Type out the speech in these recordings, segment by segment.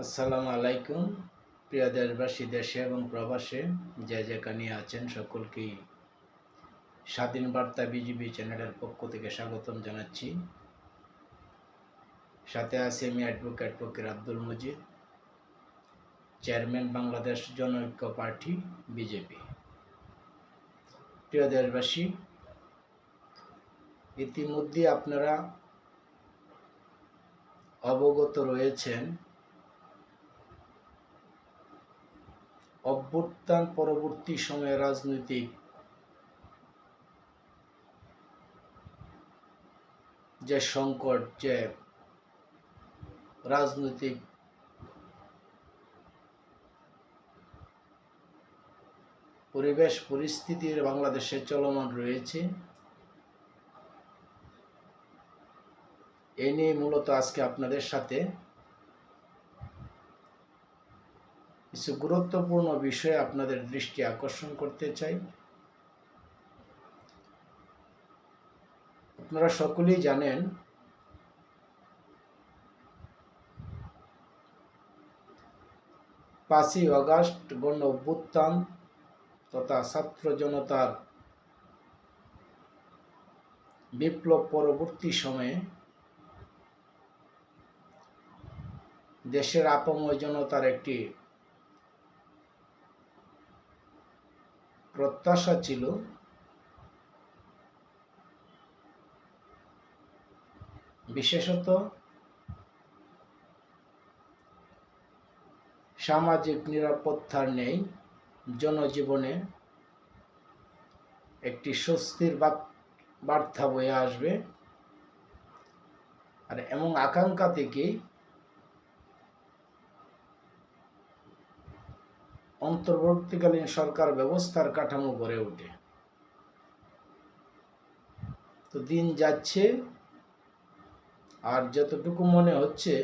আসসালামু আলাইকুম। প্রিয় দেশবাসী, দেশে এবং প্রবাসে যে যেখানে আছেন সকলকেই স্বাধীন বার্তা বিজিবি চ্যানেলের পক্ষ থেকে স্বাগতম জানাচ্ছি। সাথে আছি আমি advocate Fakir Abdul Majid, chairman Bangladesh Janaikya party BJP. প্রিয় দেশবাসী, ইতিমধ্যে আপনারা অবগত রয়েছেন অভ্যুত্থান পরবর্তী সময়ে রাজনৈতিক যে সংকট, যে রাজনৈতিক পরিবেশ পরিস্থিতির বাংলাদেশে চলমান রয়েছে, এ নিয়ে মূলত আজকে আপনাদের সাথে কিছু গুরুত্বপূর্ণ বিষয়ে আপনাদের দৃষ্টি আকর্ষণ করতে চাই। আপনারা সকলেই জানেন পাঁচই আগস্ট গণ অভ্যুত্থান তথা ছাত্র জনতার বিপ্লব পরবর্তী সময়ে দেশের আপামর জনতার একটি প্রত্যাশা ছিল বিশেষত সামাজিক নিরাপত্তার নেই, জনজীবনে একটি স্বস্তির বার্তা বয়ে আসবে। আর এমন আকাঙ্ক্ষা থেকে অন্তর্বর্তীকালীন সরকার ব্যবস্থার কাঠামো গড়ে ওঠে। তো দিন যাচ্ছে, আর যতটুকু মনে হচ্ছে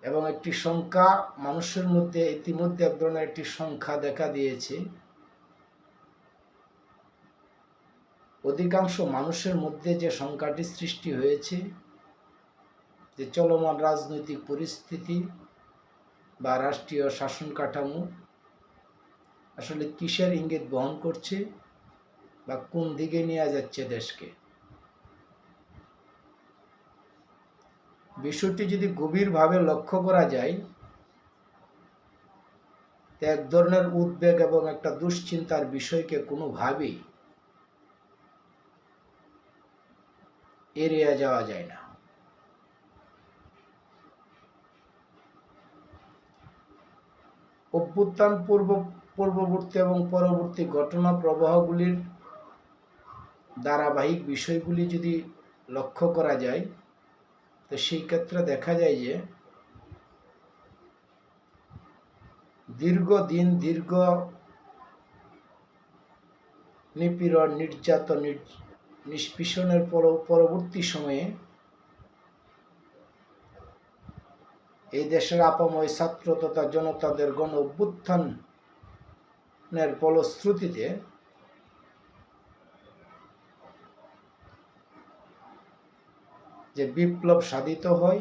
এবং একটি সংখ্যা মানুষের মধ্যে ইতিমধ্যে এক ধরনের একটি সংখ্যা দেখা দিয়েছে, অধিকাংশ মানুষের মধ্যে যে সংখ্যাটি সৃষ্টি হয়েছে যে চলমান রাজনৈতিক পরিস্থিতি বা রাষ্ট্রীয় শাসন কাঠামো আসলে কিসের ইঙ্গিত বহন করছে বা কোন দিকে নিয়ে যাচ্ছে দেশকে, বিষয়টি যদি গভীরভাবে লক্ষ্য করা যায় এক ধরনের উদ্বেগ এবং একটা দুশ্চিন্তার বিষয়কে কোনোভাবেই এড়িয়ে যাওয়া যায় না। অভ্যুত্থান পূর্ববর্তী এবং পরবর্তী ঘটনা প্রবাহগুলির ধারাবাহিক বিষয়গুলি যদি লক্ষ্য করা যায় তো সেই ক্ষেত্রে দেখা যায় যে দীর্ঘদিন দীর্ঘ নিপীড়ন, নির্যাতন, নিষ্পেষণের পরবর্তী সময়ে এই দেশের আপাময় ছাত্র তথা জনতাদের গণ অভ্যুত্থানের ফলশ্রুতিতে যে বিপ্লব সাধিত হয়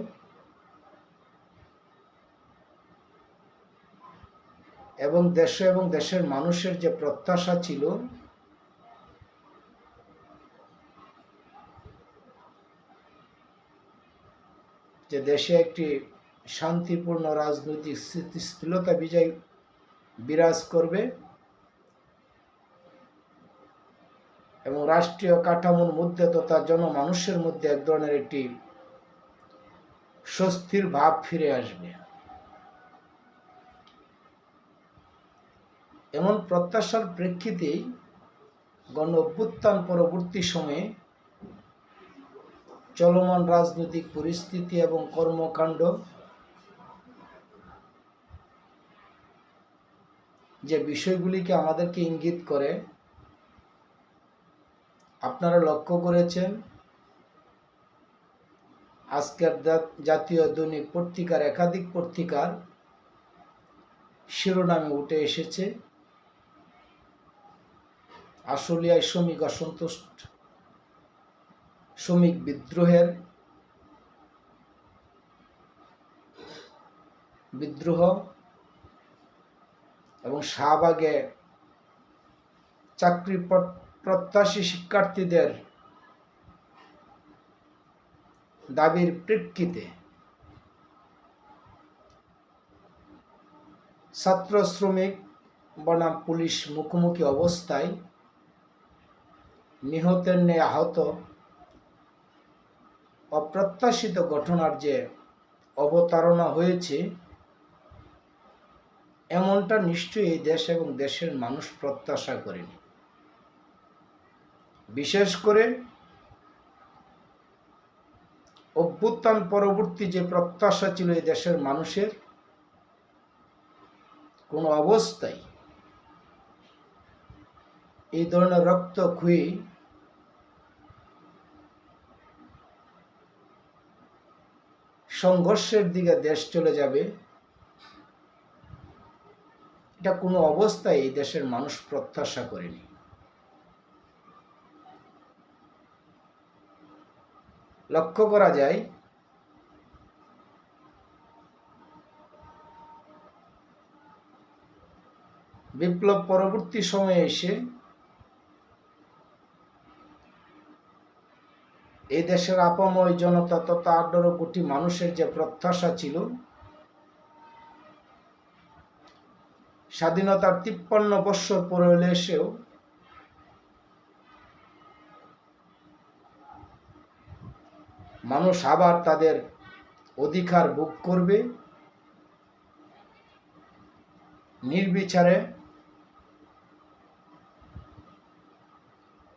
এবং দেশে এবং দেশের মানুষের যে প্রত্যাশা ছিল যে দেশে একটি শান্তিপূর্ণ রাজনৈতিক স্থিতিশীলতা বিরাজ করবে এবং রাষ্ট্রীয় কাঠামোর মধ্যে তথা জনমানুষের মধ্যে এক ধরনের একটি স্বস্তির ভাব ফিরে আসবে, এমন প্রত্যাশার প্রেক্ষিতেই গণ অভ্যুত্থান পরবর্তী সময়ে চলমান রাজনৈতিক পরিস্থিতি এবং কর্মকাণ্ড যে বিষয়গুলিকে আমাদেরকে ইঙ্গিত করে, আপনারা লক্ষ্য করেছেন আজকের জাতীয় দৈনিক পত্রিকার একাধিক পত্রিকার শিরোনামে উঠে এসেছে আশুলিয়ায় শ্রমিক অসন্তুষ্ট, শ্রমিক বিদ্রোহের বিদ্রোহ এবং শাহবাগে চাকরি প্রত্যাশী শিক্ষার্থীদের দাবির প্রেক্ষিতে ছাত্র শ্রমিক বনাম পুলিশ মুখোমুখি অবস্থায় নিহতের ন্যায় আহত অপ্রত্যাশিত ঘটনার যে অবতারণা হয়েছে, এমনটা নিশ্চয়ই এই দেশ এবং দেশের মানুষ প্রত্যাশা করেনি। বিশেষ করে অভ্যুত্থান পরবর্তী যে প্রত্যাশা ছিল এই দেশের মানুষের, কোনো অবস্থায় এই ধরনের রক্তক্ষয়ী সংঘর্ষের দিকে দেশ চলে যাবে, এটা কোনো অবস্থায় এই দেশের মানুষ প্রত্যাশা করেনি। লক্ষ্য করা যায় বিপ্লব পরবর্তী সময়ে এসে এই দেশের আপাময় জনতা তথা 18 কোটি মানুষের যে প্রত্যাশা ছিল, স্বাধীনতার 53 বৎসর পরে এসেও মানুষ আবার তাদের অধিকার ভোগ করবে, নির্বিচারে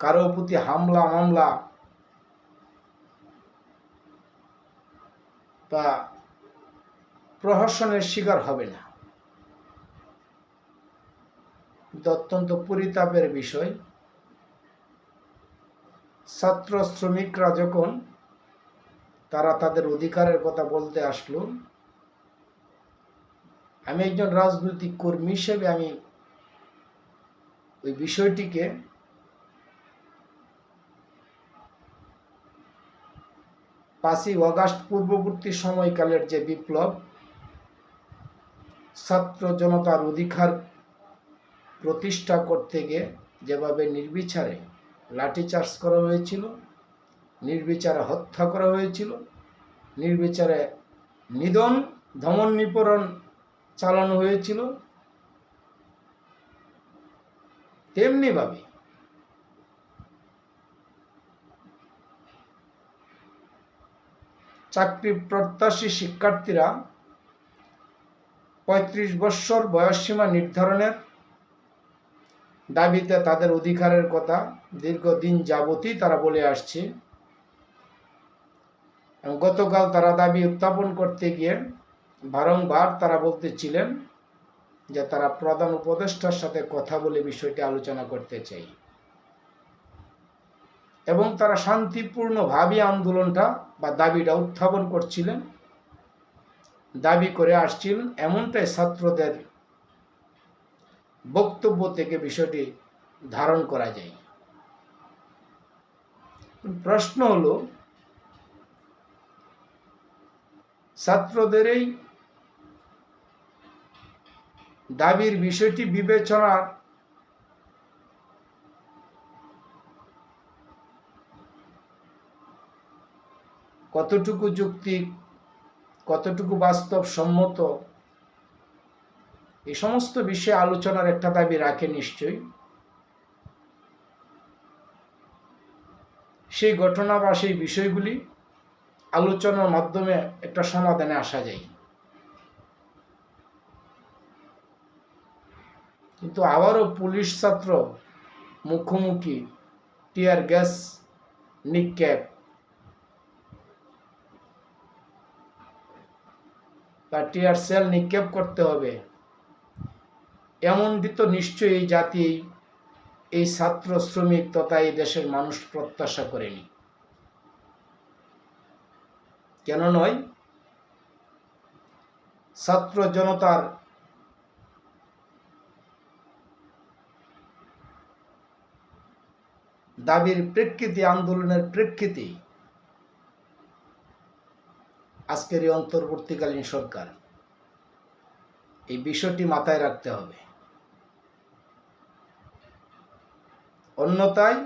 কারো প্রতি হামলা মামলা বা প্রহসনের শিকার হবে না। অত্যন্ত পরিতাপের বিষয়, ছাত্র শ্রমিকরা যখন তারা তাদের অধিকারের কথা বলতে আসলো, আমি একজন রাজনৈতিক কর্মী হিসেবে আমি ওই বিষয়টিকে পাঁচই অগাস্ট পূর্ববর্তী সময়কালের যে বিপ্লব, ছাত্র জনতার অধিকার প্রতিষ্ঠা করতে গিয়ে যেভাবে নির্বিচারে লাঠিচার্জ করা হয়েছিল, নির্বিচারে হত্যা করা হয়েছিল, নির্বিচারে নিধন দমন নিপীড়ন চালানো হয়েছিল, তেমনিভাবে চাকরি প্রত্যাশী শিক্ষার্থীরা 35 বৎসর বয়সসীমা নির্ধারণের দাবিতে তাদের অধিকারের কথা দীর্ঘদিন যাবতই তারা বলে আসছে। গতকাল তারা দাবি উত্থাপন করতে গিয়ে বারংবার তারা বলতেছিলেন যে তারা প্রধান উপদেষ্টার সাথে কথা বলে বিষয়টি আলোচনা করতে চাই, এবং তারা শান্তিপূর্ণভাবে আন্দোলনটা বা দাবিটা উত্থাপন করছিলেন, দাবি করে আসছিলেন, এমনটাই ছাত্রদের বক্তব্য থেকে বিষয়টি ধারণ করা যায়। প্রশ্ন হলো, ছাত্রদের এই দাবির বিষয়টি বিবেচনার কতটুকু যৌক্তিক, কতটুকু বাস্তবসম্মত, এই সমস্ত বিষয়ে আলোচনার একটা দাবি রাখে নিশ্চয়ই। সেই ঘটনা বা সেই বিষয়গুলি আলোচনার মাধ্যমে একটা সমাধানে আসা যায়। কিন্তু আবারও পুলিশ ছাত্র মুখোমুখি টিয়ার গ্যাস নিক্ষেপ বা টিয়ার সেল নিক্ষেপ করতে হবে, এমনটি তো নিশ্চয়ই এই জাতি, এই ছাত্র শ্রমিক তথা এই দেশের মানুষ প্রত্যাশা করেনি। কেন নয়, ছাত্র জনতার দাবির প্রেক্ষিতে, আন্দোলনের প্রেক্ষিতে আজকের এই অন্তর্বর্তীকালীন সরকার এই বিষয়টি মাথায় রাখতে হবে। অন্যথায়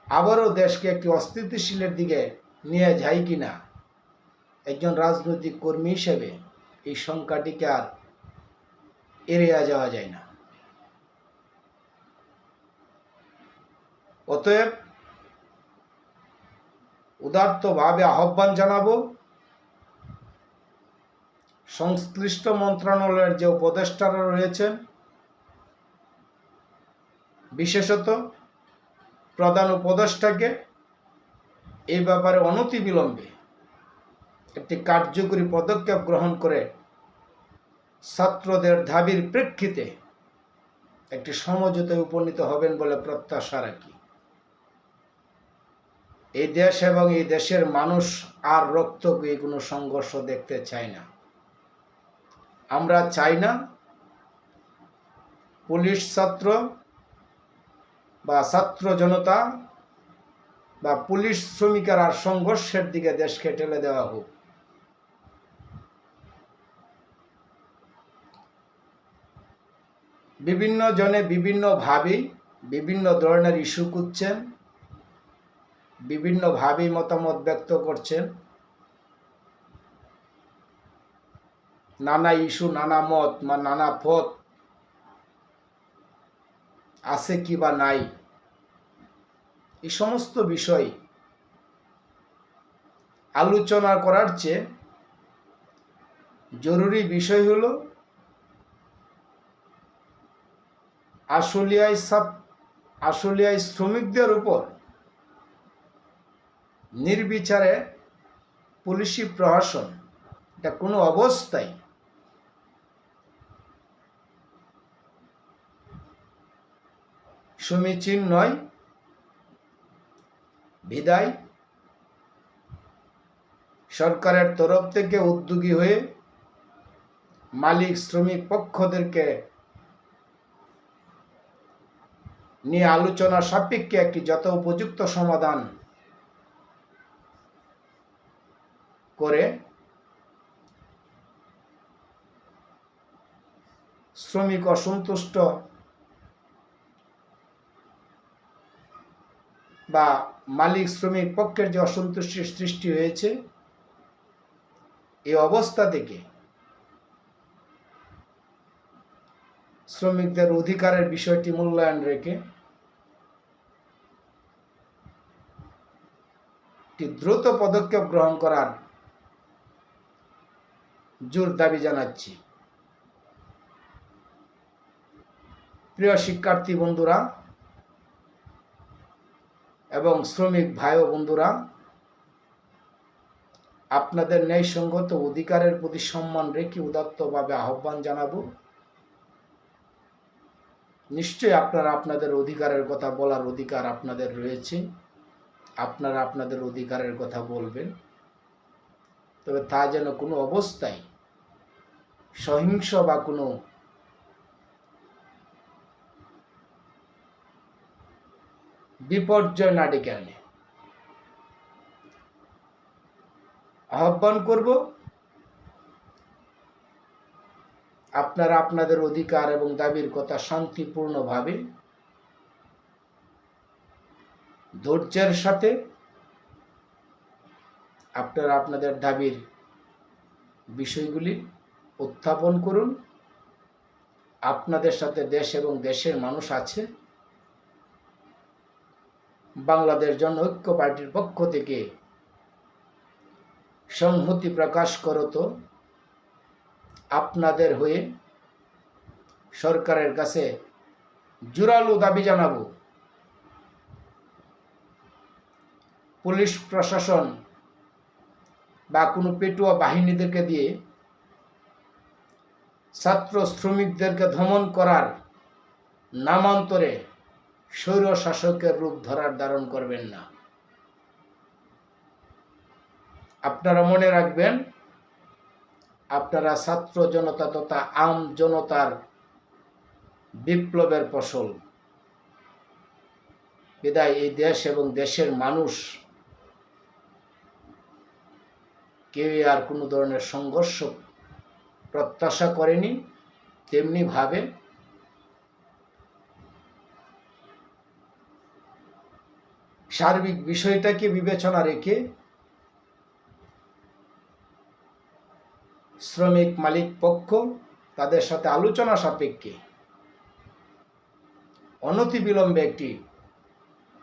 আবারও দেশকে একটি অস্থিতিশীলের দিকে নিয়ে যায় কিনা একজন রাজনৈতিক কর্মী হিসেবে এই শঙ্কাটিকে আর এড়িয়ে যাওয়া যায় না। অতএব উদাত্তভাবে আহ্বান জানাবো সংশ্লিষ্ট মন্ত্রণালয়ের যে উপদেষ্টারা রয়েছেন, বিশেষত প্রধান উপদেষ্টাকে এই ব্যাপারে অনতিবিলম্বে একটি কার্যকরী পদক্ষেপ গ্রহণ করে ছাত্রদের দাবির প্রেক্ষিতে একটি সমঝোতায় উপনীত হবেন বলে প্রত্যাশা রাখি। এই দেশ এবং এই দেশের মানুষ আর রক্তক্ষয়ী কোনো সংঘর্ষ দেখতে চায় না। আমরা চাই না পুলিশ ছাত্র বা ছাত্র জনতা বা পুলিশ শ্রমিকের আর সংঘর্ষের দিকে দেশকে ঠেলে দেওয়া হোক। বিভিন্ন জনে বিভিন্নভাবেই বিভিন্ন ধরনের ইস্যু করছেন, বিভিন্নভাবেই মতামত ব্যক্ত করছেন। নানা ইস্যু, নানা মত বা নানা পথ আছে কি বা নাই, এই সমস্ত বিষয় আলোচনা করার চেয়ে জরুরি বিষয় হলো আশুলিয়ায় শ্রমিকদের উপর নির্বিচারে পুলিশি প্রশাসন এটা কোনো অবস্থায় সমীচীন নয়। বিদায় সরকারের তরফ থেকে উদ্যোগী হয়ে মালিক শ্রমিক পক্ষদেরকে নিয়ে আলোচনা সাপেক্ষে একটি যথোপযুক্ত সমাধান করে শ্রমিক অসন্তুষ্ট বা মালিক শ্রমিক পক্ষের যে অসন্তুষ্টির সৃষ্টি হয়েছে, এই অবস্থা থেকে শ্রমিকদের অধিকারের বিষয়টি মূল্যায়ন রেখে একটি দ্রুত পদক্ষেপ গ্রহণ করার জোর দাবি জানাচ্ছি। প্রিয় শিক্ষার্থী বন্ধুরা এবং শ্রমিক ভাই ও বন্ধুরা, আপনাদের ন্যায়সঙ্গত অধিকারের প্রতি সম্মান রেখে উদাত্তভাবে আহ্বান জানাবো, নিশ্চয়ই আপনারা আপনাদের অধিকারের কথা বলার অধিকার আপনাদের রয়েছে, আপনারা আপনাদের অধিকারের কথা বলবেন। তবে তা যেন কোনো অবস্থায় সহিংস বা কোনো বিপর্যয় না ডেকে আনে। আহ্বান করব আপনারা আপনাদের অধিকার এবং দাবির কথা শান্তিপূর্ণভাবে ধৈর্যের সাথে আপনারা আপনাদের দাবির বিষয়গুলি উত্থাপন করুন। আপনাদের সাথে দেশ এবং দেশের মানুষ আছে। বাংলাদেশ জন ঐক্য পার্টির পক্ষ থেকে সংহতি প্রকাশ করত আপনাদের হয়ে সরকারের কাছে জোরালো দাবি জানাবো, পুলিশ প্রশাসন বা কোনো পেটুয়া বাহিনীদেরকে দিয়ে ছাত্র শ্রমিকদেরকে দমন করার নামান্তরে স্বৈর শাসকের রূপ ধারণ করবেন না। আপনারা মনে রাখবেন, আপনারা ছাত্র জনতা তথা আম জনতার বিপ্লবের ফসল। বিদায় এই দেশ এবং দেশের মানুষ কেউই আর কোনো ধরনের সংঘর্ষ প্রত্যাশা করেনি। তেমনিভাবে সার্বিক বিষয়টাকে বিবেচনা রেখে শ্রমিক মালিক পক্ষ তাদের সাথে আলোচনা সাপেক্ষে অনতিবিলম্বে একটি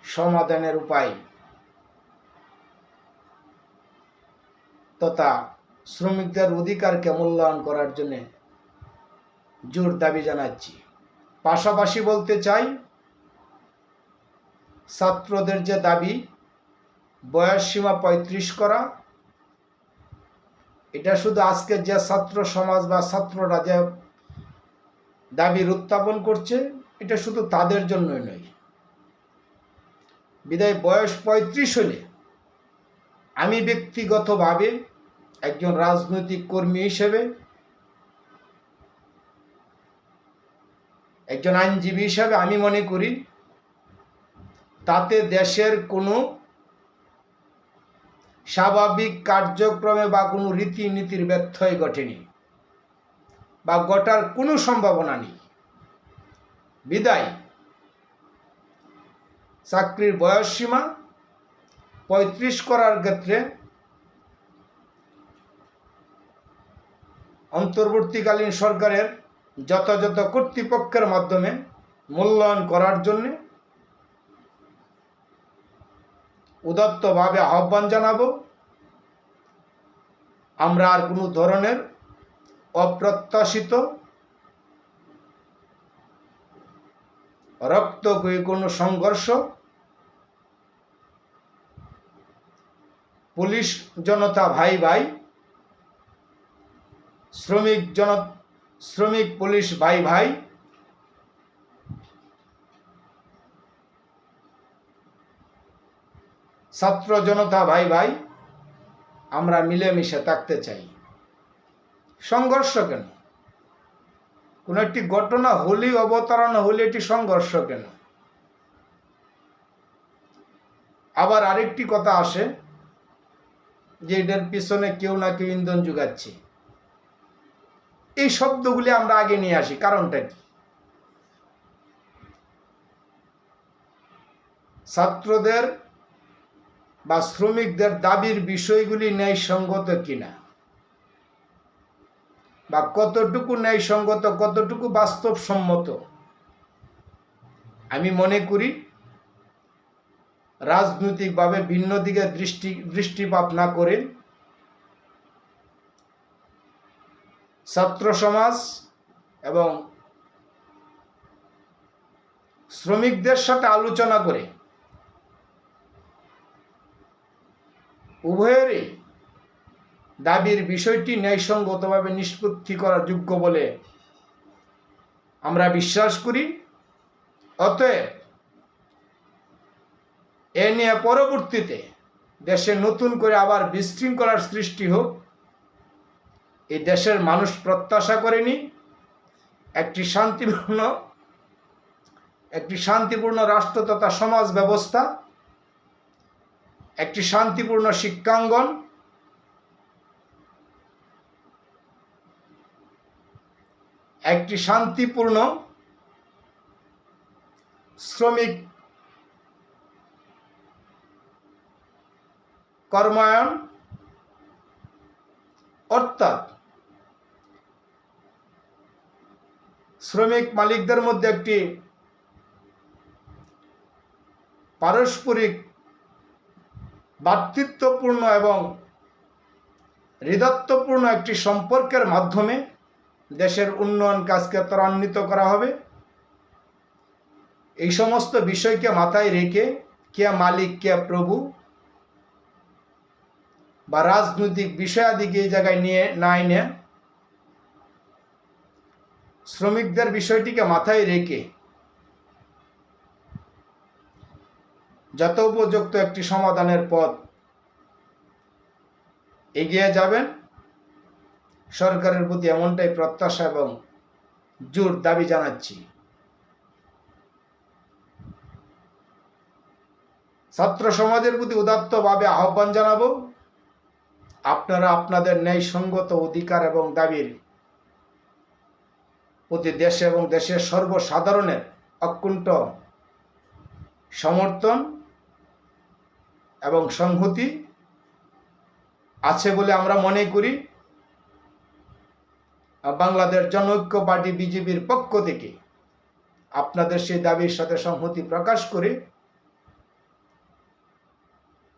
সমাধানের উপায় তথা শ্রমিকদের অধিকারকে মূল্যায়ন করার জন্য জোর দাবি জানাচ্ছি। পাশাপাশি বলতে চাই, ছাত্রদের যে দাবি বয়স সীমা 35 করা, এটা শুধু আজকে যে ছাত্র সমাজ বা ছাত্ররা যে দাবির উত্থাপন করছে, এটা শুধু তাদের জন্যই নয়। বিদায় বয়স 35 হলে আমি ব্যক্তিগতভাবে একজন রাজনৈতিক কর্মী হিসেবে, একজন আইনজীবী হিসেবে আমি মনে করি তাতে দেশের কোনো স্বাভাবিক কার্যক্রমে বা কোনো রীতিনীতির ব্যত্যয় ঘটেনি বা ঘটার কোনো সম্ভাবনা নেই। বিদায় চাকরির বয়স সীমা 35 করার ক্ষেত্রে অন্তর্বর্তীকালীন সরকারের যথাযথ কর্তৃপক্ষের মাধ্যমে মূল্যায়ন করার জন্য উদাত্তভাবে আহ্বান জানাবো। আমরা আর কোনো ধরনের অপ্রত্যাশিত রক্তক্ষয়ী কোনো সংঘর্ষ, পুলিশ জনতা ভাই ভাই, শ্রমিক পুলিশ ভাই ভাই, ছাত্র জনতা ভাই ভাই, আমরা মিলেমিশে থাকতে চাই। সংঘর্ষ কেন? কোন একটি ঘটনা হলেই, অবতারণা হলে এটি সংঘর্ষ কেন? আবার আরেকটি কথা আসে যে এটার পিছনে কেউ না কেউ ইন্ধন যোগাচ্ছে। এই শব্দগুলি আমরা আগে নিয়ে আসি, কারণটা কি? ছাত্রদের বা শ্রমিকদের দাবির বিষয়গুলি ন্যায়সঙ্গত কিনা, বা কতটুকু ন্যায়সঙ্গত, কতটুকু বাস্তবসম্মত, আমি মনে করি রাজনৈতিকভাবে ভিন্ন দিকে দৃষ্টিপাত না করে ছাত্র সমাজ এবং শ্রমিকদের সাথে আলোচনা করে উভয়েরই দাবির বিষয়টি ন্যায়সঙ্গতভাবে নিষ্পত্তি করার যোগ্য বলে আমরা বিশ্বাস করি। অতএব এ নিয়ে পরবর্তীতে দেশে নতুন করে আবার বিশৃঙ্খলার সৃষ্টি হোক, এই দেশের মানুষ প্রত্যাশা করেনি। একটি শান্তিপূর্ণ রাষ্ট্র তথা সমাজ ব্যবস্থা, একটি শান্তিপূর্ণ শিক্ষাঙ্গন, একটি শান্তিপূর্ণ শ্রমিক কর্মায়ন, অর্থাৎ শ্রমিক মালিকদের মধ্যে একটি পারস্পরিক ভ্রাতৃত্বপূর্ণ এবং হৃদয়পূর্ণ একটি সম্পর্কের মাধ্যমে দেশের উন্নয়ন কাজকে ত্বরান্বিত করা হবে। এই সমস্ত বিষয়কে মাথায় রেখে কে মালিক কে প্রভু বা রাজনৈতিক বিষয়াদিকে এই জায়গায় নিয়ে না এনে শ্রমিকদের বিষয়টিকে মাথায় রেখে যথোপযুক্ত একটি সমাধানের পথ এগিয়ে যাবেন, সরকারের প্রতি এমনটাই প্রত্যাশা এবং জোর দাবি জানাচ্ছি। ছাত্র সমাজের প্রতি উদাত্তভাবে আহ্বান জানাবো, আপনারা আপনাদের ন্যায়সঙ্গত অধিকার এবং দাবির প্রতি দেশ এবং দেশের সর্বসাধারণের অকুণ্ঠ সমর্থন এবং সংহতি আছে বলে আমরা মনে করি। বাংলাদেশ জনঐক্য পার্টি বিজেপির পক্ষ থেকে আপনাদের সেই দাবির সাথে সংহতি প্রকাশ করে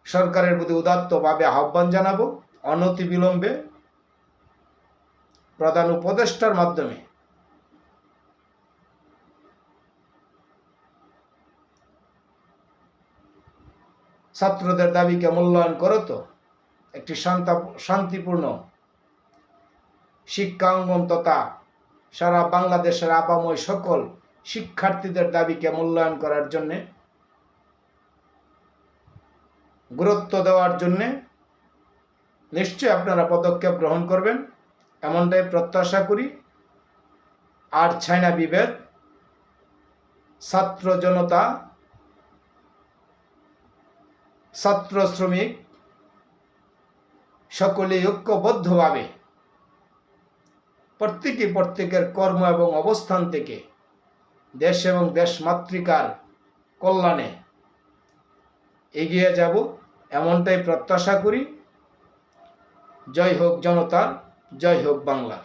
সরকারের প্রতি উদাত্তভাবে আহ্বান জানাবো, অনতিবিলম্বে প্রধান উপদেষ্টার মাধ্যমে ছাত্রদের দাবিকে মূল্যায়ন করত একটি শান্তিপূর্ণ শিক্ষাঙ্গন তথা সারা বাংলাদেশের আপাময় সকল শিক্ষার্থীদের দাবিকে মূল্যায়ন করার জন্যে, গুরুত্ব দেওয়ার জন্যে নিশ্চয়ই আপনারা পদক্ষেপ গ্রহণ করবেন, এমনটাই প্রত্যাশা করি। আর চাই না বিভেদ। ছাত্র জনতা, ছাত্র শ্রমিক সকলেই ঐক্যবদ্ধভাবে প্রত্যেকের কর্ম এবং অবস্থান থেকে দেশ এবং দেশমাতৃকার কল্যাণে এগিয়ে যাব, এমনটাই প্রত্যাশা করি। জয় হোক জনতার, জয় হোক বাংলার।